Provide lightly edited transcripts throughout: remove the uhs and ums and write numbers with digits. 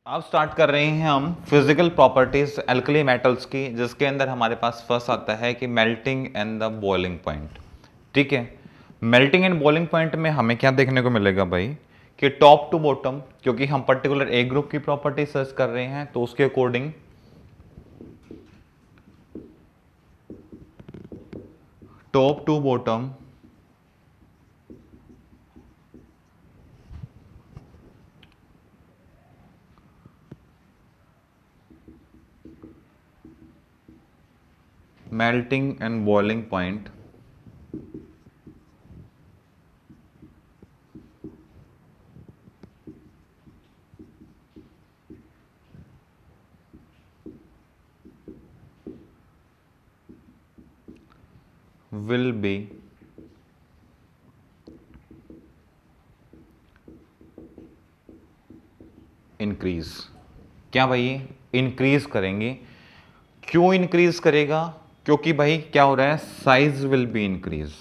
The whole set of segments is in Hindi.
अब स्टार्ट कर रहे हैं हम फिजिकल प्रॉपर्टीज एल्कली मेटल्स की, जिसके अंदर हमारे पास फर्स्ट आता है कि melting and the boiling point. ठीक है, मेल्टिंग एंड बॉइलिंग पॉइंट में हमें क्या देखने को मिलेगा भाई कि टॉप टू बॉटम, क्योंकि हम पर्टिकुलर ए ग्रुप की प्रॉपर्टी सर्च कर रहे हैं तो उसके according top to bottom melting and boiling point will be increase. क्या भाई, इंक्रीज करेंगे। क्यों इंक्रीज करेगा? क्योंकि भाई क्या हो रहा है, size will be increase.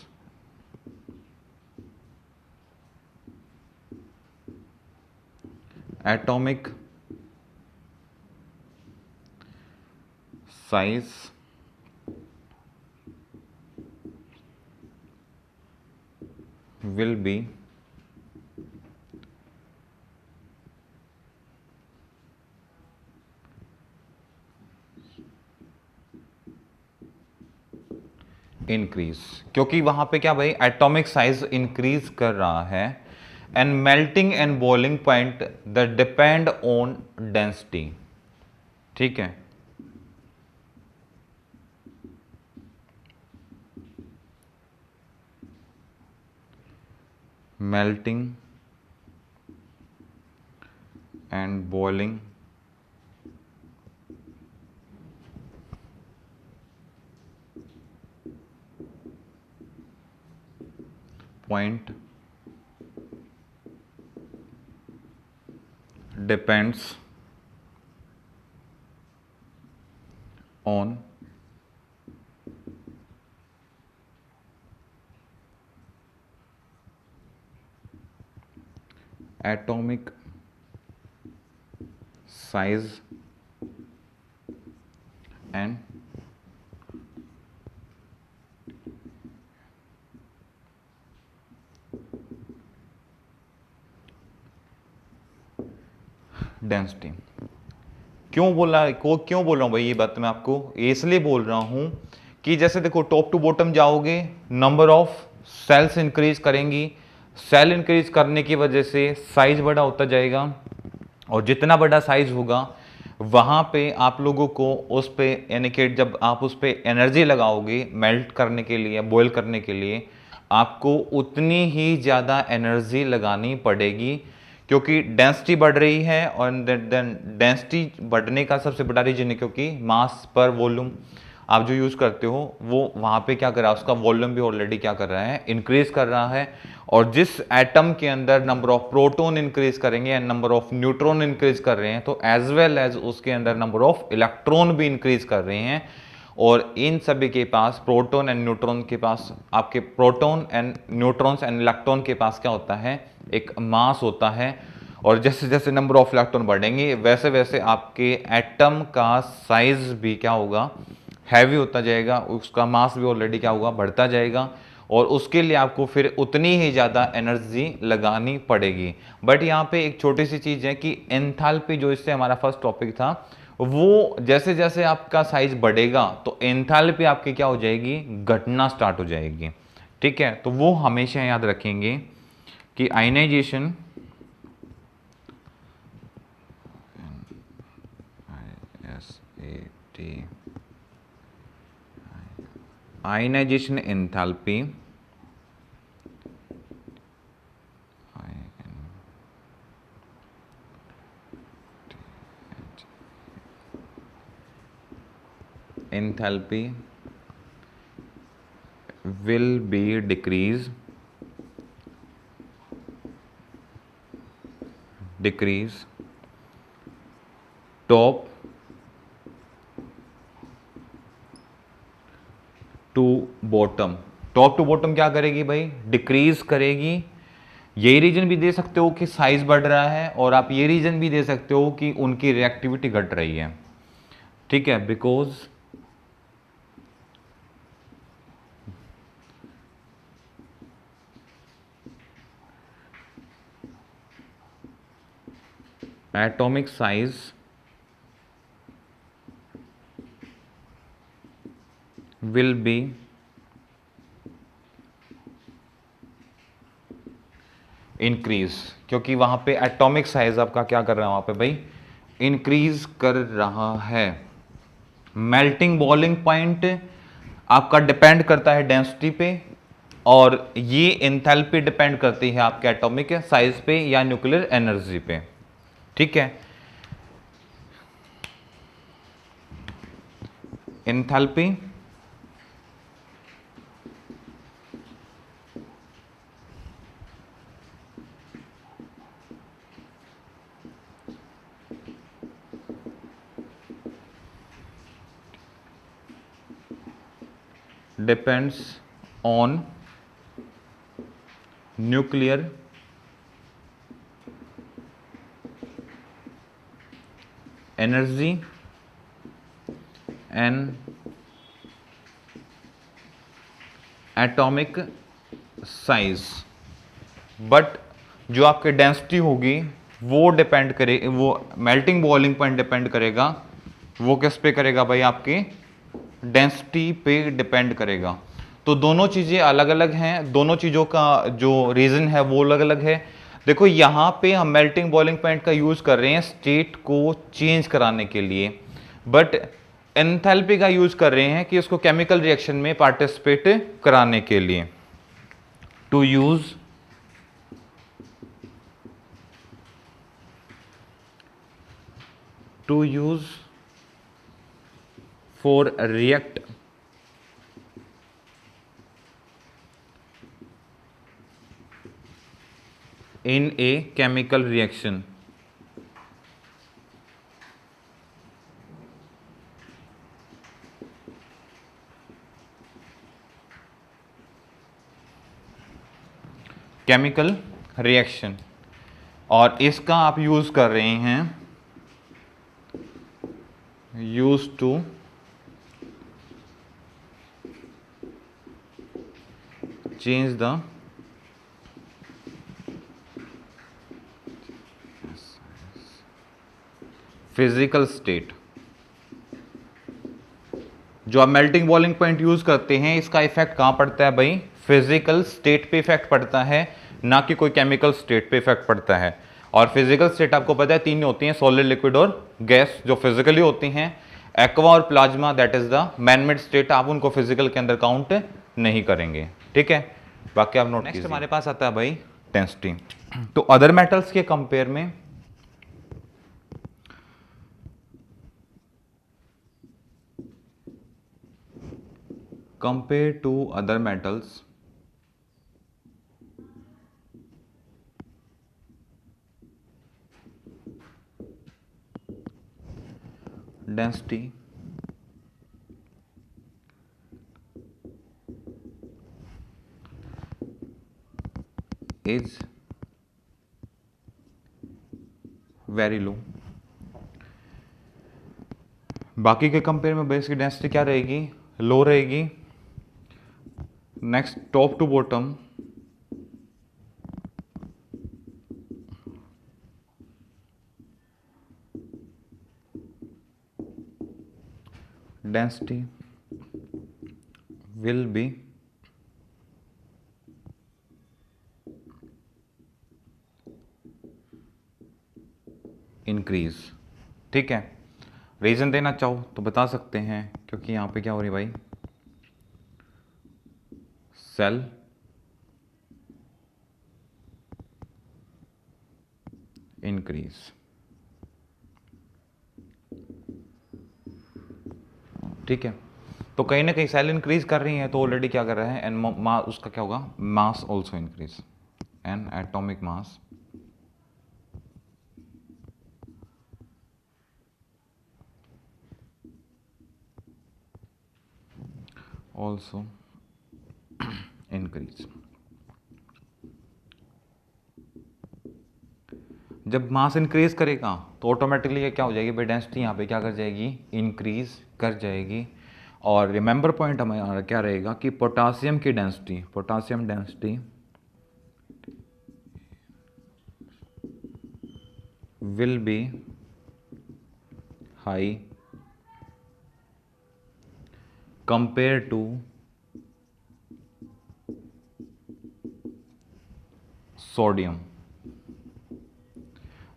Atomic size will be increase, क्योंकि वहां पे क्या भाई एटॉमिक साइज इंक्रीज कर रहा है। And melting and boiling point the depend on density. ठीक है, melting and boiling point depends on atomic size and density. क्यों बोल रहा हूं भाई ये बात मैं आपको इसलिए बोल रहा हूं कि जैसे देखो टॉप टू बॉटम जाओगे, नंबर ऑफ सेल्स इंक्रीज करेंगी। सेल इंक्रीज करने की वजह से साइज बड़ा होता जाएगा, और जितना बड़ा साइज होगा वहां पे आप लोगों को उस पे यानी कि जब आप उस पे एनर्जी लगाओगे मेल्ट करने के लिए, बॉईल करने के लिए, आपको उतनी ही ज़्यादा एनर्जी लगानी पड़ेगी, क्योंकि डेंसिटी बढ़ रही है। और डेंसिटी बढ़ने का सबसे बड़ा रीजन है क्योंकि मास पर वॉल्यूम आप जो यूज करते हो वो वहां पे क्या कर रहा है, उसका वॉल्यूम भी ऑलरेडी क्या कर रहा है, इंक्रीज कर रहा है। और जिस एटम के अंदर नंबर ऑफ प्रोटॉन इंक्रीज करेंगे and number of neutron increase कर रहे हैं, तो एज वेल एज उसके अंदर नंबर ऑफ इलेक्ट्रॉन भी इंक्रीज कर रहे हैं। और इन सभी के पास प्रोटॉन एंड न्यूट्रॉन के पास, आपके proton and neutrons and electron के पास क्या होता है, एक मास होता है। और जैसे जैसे नंबर ऑफ इलेक्ट्रॉन बढ़ेंगे वैसे वैसे आपके एटम का साइज भी क्या होगा, हैवी होता जाएगा, उसका मास भी ऑलरेडी क्या होगा, बढ़ता जाएगा। और उसके लिए आपको फिर उतनी ही ज़्यादा एनर्जी लगानी पड़ेगी। बट यहाँ पे एक छोटी सी चीज़ है कि एंथैल्पी, जो इससे हमारा फर्स्ट टॉपिक था, वो जैसे जैसे आपका साइज बढ़ेगा तो एंथैल्पी आपकी क्या हो जाएगी, घटना स्टार्ट हो जाएगी। ठीक है, तो वो हमेशा याद रखेंगे कि ionisation ionisation enthalpy enthalpy will be decrease top to bottom. Top to bottom क्या करेगी भाई, डिक्रीज करेगी यही रीजन भी दे सकते हो कि साइज बढ़ रहा है, और आप ये रीजन भी दे सकते हो कि उनकी रिएक्टिविटी घट रही है। ठीक है, because atomic size will be increase, क्योंकि वहां पे एटॉमिक साइज आपका क्या कर रहा है वहां पे भाई, इंक्रीज कर रहा है। मेल्टिंग बॉइलिंग पॉइंट आपका डिपेंड करता है डेंसिटी पे, और ये एंथैल्पी डिपेंड करती है आपके एटॉमिक साइज पे या न्यूक्लियर एनर्जी पे। ठीक है, enthalpy depends on nuclear energy and atomic size, but जो आपकी डेंसिटी होगी वो डिपेंड करे, वो मेल्टिंग बॉइलिंग पॉइंट डिपेंड करेगा, वो किस पे करेगा भाई, आपकी डेंसिटी पे डिपेंड करेगा। तो दोनों चीज़ें अलग अलग हैं, दोनों चीज़ों का जो रीज़न है वो अलग अलग है। देखो यहाँ पे हम मेल्टिंग बॉइलिंग पॉइंट का यूज़ कर रहे हैं स्टेट को चेंज कराने के लिए, बट एंथैल्पी का यूज़ कर रहे हैं कि उसको केमिकल रिएक्शन में पार्टिसिपेट कराने के लिए। To use for react in a chemical reaction। Chemical reaction, और इसका आप यूज कर रहे हैं use to change the physical state. जो आप मेल्टिंग बॉइलिंग पॉइंट यूज करते हैं इसका इफेक्ट कहां पड़ता है भाई, फिजिकल स्टेट पे इफेक्ट पड़ता है, ना कि कोई केमिकल स्टेट पे इफेक्ट पड़ता है। और फिजिकल स्टेट आपको पता है तीन होती हैं, सॉलिड, लिक्विड और गैस, जो फिजिकली होती हैं। एक्वा और plasma that is the manmade state, आप उनको फिजिकल के अंदर काउंट नहीं करेंगे। ठीक है, बाकी आप नोट कीजिए। नेक्स्ट हमारे पास आता है भाई डेंसिटी। तो अदर मेटल्स के कंपेयर में compared to other metals, density is very low। बाकी के कंपेयर में बेस की डेंसिटी क्या रहेगी, लो रहेगी। Next top to bottom density will be increase. ठीक है, रीजन देना चाहो तो बता सकते हैं, क्योंकि यहां पे क्या हो रही है भाई, सेल इंक्रीज। ठीक है, तो कहीं ना कहीं सेल इंक्रीज कर रही है तो ऑलरेडी क्या कर रहा है, एंड उसका क्या होगा, mass also increase, and atomic mass also increase। जब मास इंक्रीज करेगा तो ऑटोमेटिकली ये क्या हो जाएगी भाई, डेंसिटी यहाँ पे क्या कर जाएगी, इंक्रीज कर जाएगी। और रिमेंबर पॉइंट हमारा क्या रहेगा कि पोटासियम की density, potassium density will be high compare to sodium.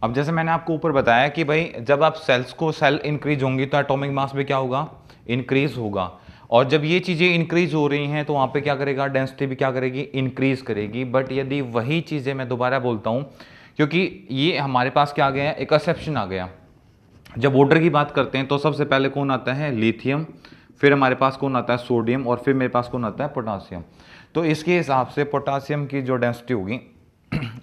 अब जैसे मैंने आपको ऊपर बताया कि भाई जब आप सेल इंक्रीज होंगी तो एटॉमिक मास भी क्या होगा, इंक्रीज होगा। और जब ये चीजें इंक्रीज हो रही हैं तो वहां पे क्या करेगा, डेंसिटी भी क्या करेगी, इंक्रीज करेगी। बट यदि वही चीजें, मैं दोबारा बोलता हूं क्योंकि ये हमारे पास क्या आ गया, एक एक्सेप्शन आ गया। जब वाटर की बात करते हैं तो सबसे पहले कौन आता है, लिथियम, फिर हमारे पास कौन आता है, सोडियम, और फिर मेरे पास कौन आता है, पोटासियम। तो इसके हिसाब से पोटासियम की जो डेंसिटी होगी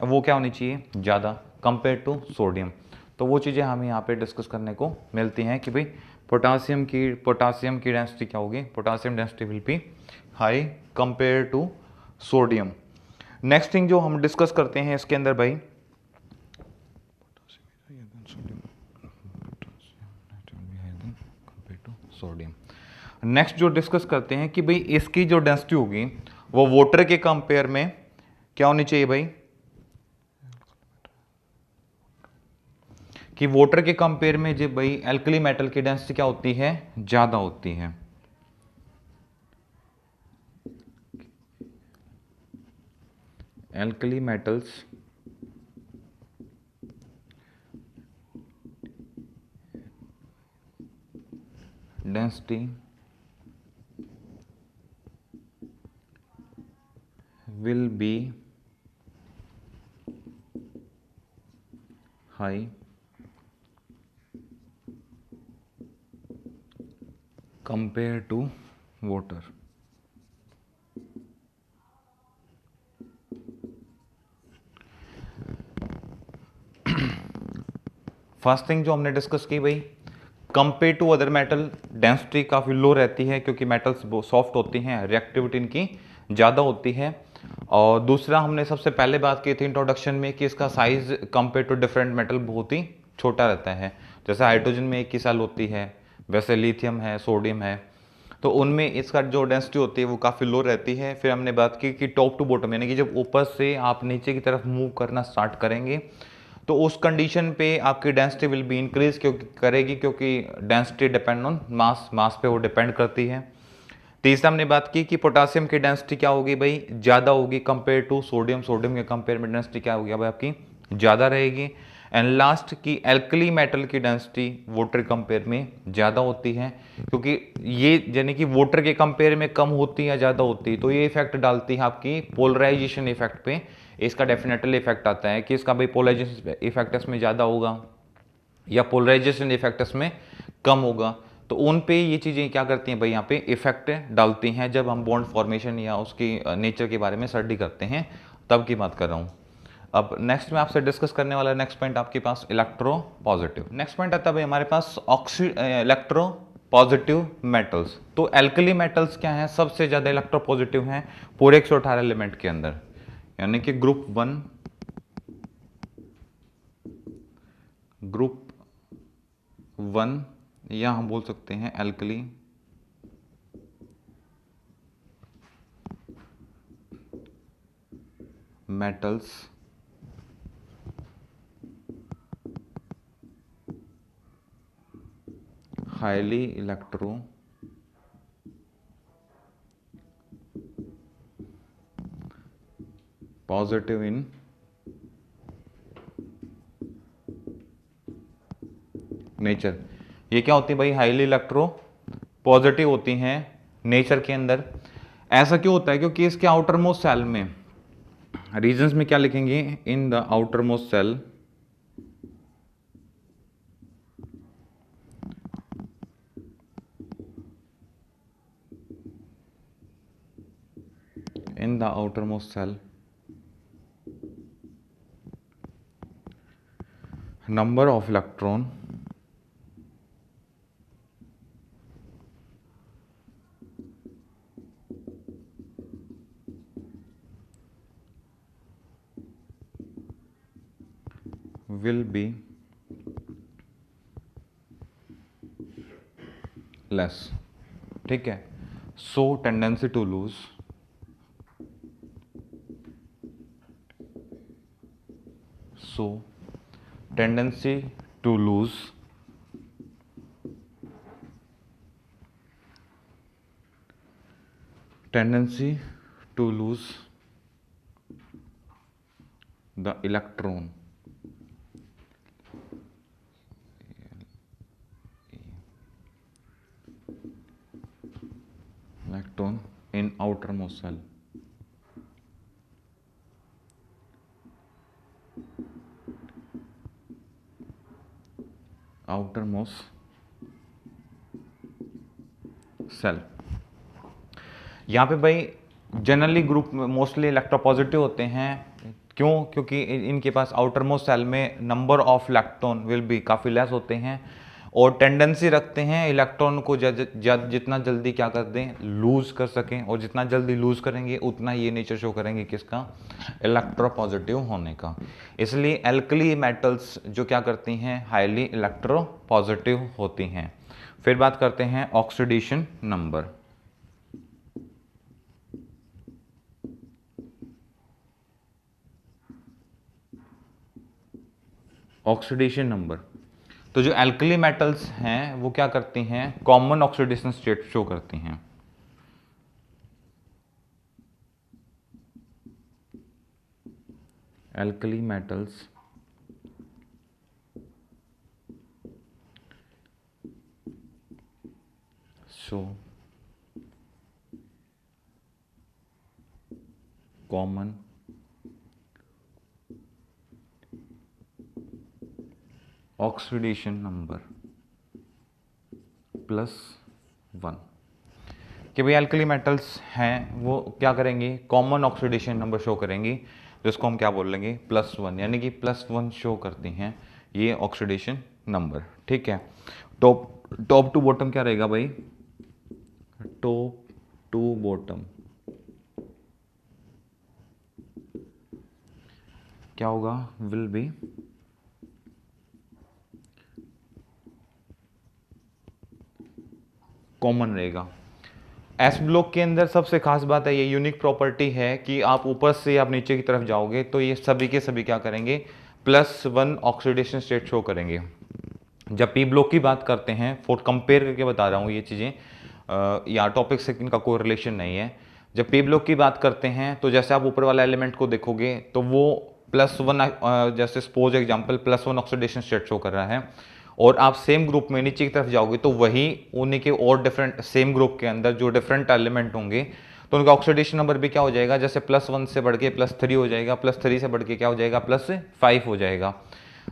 वो क्या होनी चाहिए, ज़्यादा कंपेयर टू सोडियम। तो वो चीज़ें हमें यहाँ पे डिस्कस करने को मिलती हैं कि भाई पोटासियम की डेंसिटी क्या होगी, potassium density will be high compare to sodium. Next thing जो हम डिस्कस करते हैं इसके अंदर भाई, सोडियम। नेक्स्ट जो डिस्कस करते हैं कि भाई इसकी जो डेंसिटी होगी वो वाटर के कंपेयर में क्या होनी चाहिए भाई, कि वाटर के कंपेयर में जब भाई एल्कली मेटल की डेंसिटी क्या होती है, ज्यादा होती है। Alkali metals density will be high compared to water। First thing जो हमने डिस्कस की भाई, compare to other metal density काफ़ी लो रहती है क्योंकि मेटल्स सॉफ्ट होती हैं, रिएक्टिविटी इनकी ज़्यादा होती है। और दूसरा हमने सबसे पहले बात की थी इंट्रोडक्शन में कि इसका size compare to different metal बहुत ही छोटा रहता है। जैसे हाइड्रोजन में एक ही सेल होती है, वैसे लिथियम है, सोडियम है, तो उनमें इसका जो डेंसिटी होती है वो काफ़ी लो रहती है। फिर हमने बात की कि टॉप टू बॉटम, यानी कि जब ऊपर से आप नीचे की तरफ मूव करना स्टार्ट करेंगे तो उस कंडीशन पे आपकी डेंसिटी विल बी इंक्रीज करेगी, क्योंकि डेंसिटी डिपेंड ऑन मास, मास पे वो डिपेंड करती है। तीसरा हमने बात की कि पोटासियम की डेंसिटी क्या होगी भाई, ज़्यादा होगी कंपेयर टू सोडियम, सोडियम के कंपेयर में डेंसिटी क्या होगी भाई आपकी, ज़्यादा रहेगी। एंड लास्ट की एल्कली मेटल की डेंसिटी वाटर कंपेयर में ज़्यादा होती है, क्योंकि ये यानी कि वाटर के कंपेयर में कम होती है या ज़्यादा होती है, तो ये इफेक्ट डालती है आपकी पोलराइजेशन इफेक्ट पे। इसका डेफिनेटली इफेक्ट आता है कि इसका भाई पोलराइजेशन इफेक्ट इसमें ज़्यादा होगा या पोलराइजेशन इफेक्ट इसमें कम होगा। तो उन पे ये चीज़ें क्या करती हैं भाई, यहाँ पे इफेक्ट डालती हैं जब हम बॉन्ड फॉर्मेशन या उसकी नेचर के बारे में स्टडी करते हैं, तब की बात कर रहा हूँ। अब नेक्स्ट में आपसे डिस्कस करने वाला नेक्स्ट पॉइंट आपके पास इलेक्ट्रो पॉजिटिव। नेक्स्ट पॉइंट आता है भाई हमारे पास इलेक्ट्रो पॉजिटिव मेटल्स। तो एल्कली मेटल्स क्या हैं, सबसे ज़्यादा इलेक्ट्रो पॉजिटिव हैं पूरे 118 एलिमेंट के अंदर, यानी कि ग्रुप 1, ग्रुप 1 या हम बोल सकते हैं alkali metals highly electro positive in nature. ये क्या होती है भाई, हाईली इलेक्ट्रो पॉजिटिव होती हैं नेचर के अंदर। ऐसा क्यों होता है, क्योंकि इसके आउटर मोस्ट सेल में, रीजंस में क्या लिखेंगे, in the outermost shell in the outermost cell number of electron will be less, ठीक है। so tendency to lose tendency to lose the electron in outermost cell, यहाँ पे भाई जनरली ग्रुप में मोस्टली इलेक्ट्रोपॉजिटिव होते हैं। क्यों? क्योंकि इनके पास आउटर मोस्ट सेल में number of electron will be काफ़ी लेस होते हैं और टेंडेंसी रखते हैं इलेक्ट्रॉन को जितना जल्दी क्या कर दें, लूज कर सकें, और जितना जल्दी लूज करेंगे उतना ये नेचर शो करेंगे किसका, इलेक्ट्रोपॉजिटिव होने का। इसलिए एल्कली मेटल्स जो क्या करती हैं, हाईली इलेक्ट्रोपॉजिटिव होती हैं। फिर बात करते हैं ऑक्सीडेशन नंबर। ऑक्सीडेशन नंबर, तो जो एल्कली मेटल्स हैं वो क्या करती हैं, कॉमन ऑक्सीडेशन स्टेट शो करती हैं। Alkali metals show common oxidation number +1, कि भाई एल्कली मेटल्स हैं वो क्या करेंगे, कॉमन ऑक्सीडेशन नंबर शो करेंगी, जिसको हम क्या बोल लेंगे, +1, यानी कि +1 शो करती हैं ये ऑक्सीडेशन नंबर। ठीक है, टॉप टू बॉटम क्या रहेगा भाई, टॉप टू बॉटम क्या होगा, विल बी कॉमन रहेगा। एस ब्लॉक के अंदर सबसे खास बात है, ये यूनिक प्रॉपर्टी है कि आप ऊपर से आप नीचे की तरफ जाओगे तो ये सभी के सभी क्या करेंगे, +1 ऑक्सीडेशन स्टेट शो करेंगे। जब पी ब्लॉक की बात करते हैं, फॉर कंपेयर करके बता रहा हूँ ये चीज़ें, या टॉपिक से इनका कोई रिलेशन नहीं है। जब पी ब्लॉक की बात करते हैं तो जैसे आप ऊपर वाला एलिमेंट को देखोगे तो वो +1, जैसे suppose example +1 oxidation state show कर रहा है, और आप सेम ग्रुप में नीचे की तरफ जाओगे तो वही उन्हीं के और डिफरेंट सेम ग्रुप के अंदर जो डिफरेंट एलिमेंट होंगे तो उनका ऑक्सीडेशन नंबर भी क्या हो जाएगा, जैसे +1 से बढ़ के +3 हो जाएगा, +3 से बढ़ के क्या हो जाएगा, +5 हो जाएगा।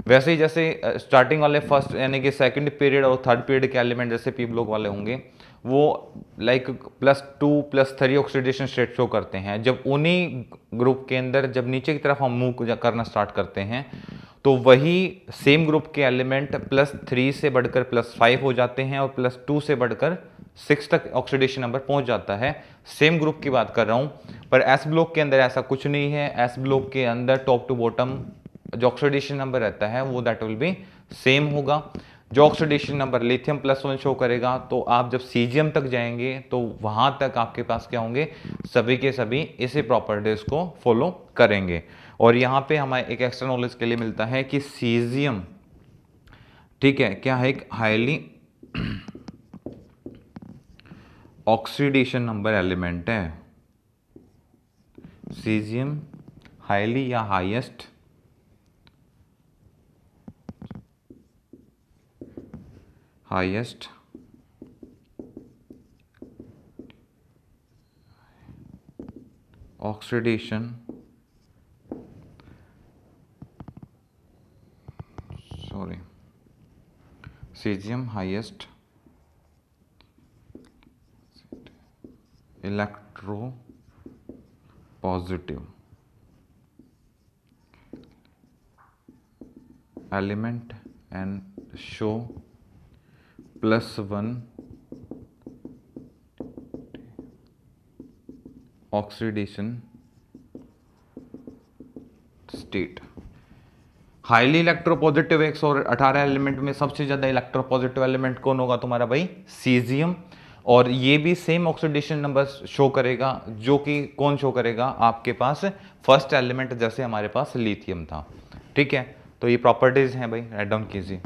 वैसे ही जैसे स्टार्टिंग वाले फर्स्ट यानी कि सेकंड पीरियड और थर्ड पीरियड के एलिमेंट जैसे पी ब्लॉक वाले होंगे वो लाइक +2 +3 ऑक्सीडेशन स्टेट शो करते हैं। जब उन्हीं ग्रुप के अंदर जब नीचे की तरफ हम मूव करना स्टार्ट करते हैं तो वही सेम ग्रुप के एलिमेंट +3 से बढ़कर +5 हो जाते हैं और +2 से बढ़कर 6 तक ऑक्सीडेशन नंबर पहुंच जाता है। सेम ग्रुप की बात कर रहा हूं, पर एस ब्लॉक के अंदर ऐसा कुछ नहीं है। एस ब्लॉक के अंदर टॉप टू बॉटम जो ऑक्सीडेशन नंबर रहता है वो दैट विल बी सेम होगा। जो ऑक्सीडेशन नंबर लिथियम +1 शो करेगा, तो आप जब सीजियम तक जाएंगे तो वहां तक आपके पास क्या होंगे, सभी के सभी इसी प्रॉपर्टीज को फॉलो करेंगे। और यहां पे हमें एक एक्स्ट्रा नॉलेज के लिए मिलता है कि सीजियम, ठीक है, क्या है, एक हाईली ऑक्सीडेशन नंबर एलिमेंट है। सीजियम हाईली या highest oxidation caesium highest electro positive element and show +1 oxidation state. Highly electropositive 118 element में सबसे ज्यादा इलेक्ट्रोपॉजिटिव एलिमेंट कौन होगा तुम्हारा भाई? सीजियम। और ये भी सेम ऑक्सीडेशन नंबर शो करेगा, जो कि कौन शो करेगा आपके पास? फर्स्ट एलिमेंट, जैसे हमारे पास लिथियम था। ठीक है, तो ये प्रॉपर्टीज हैं भाई, राइट डाउन कीजिए।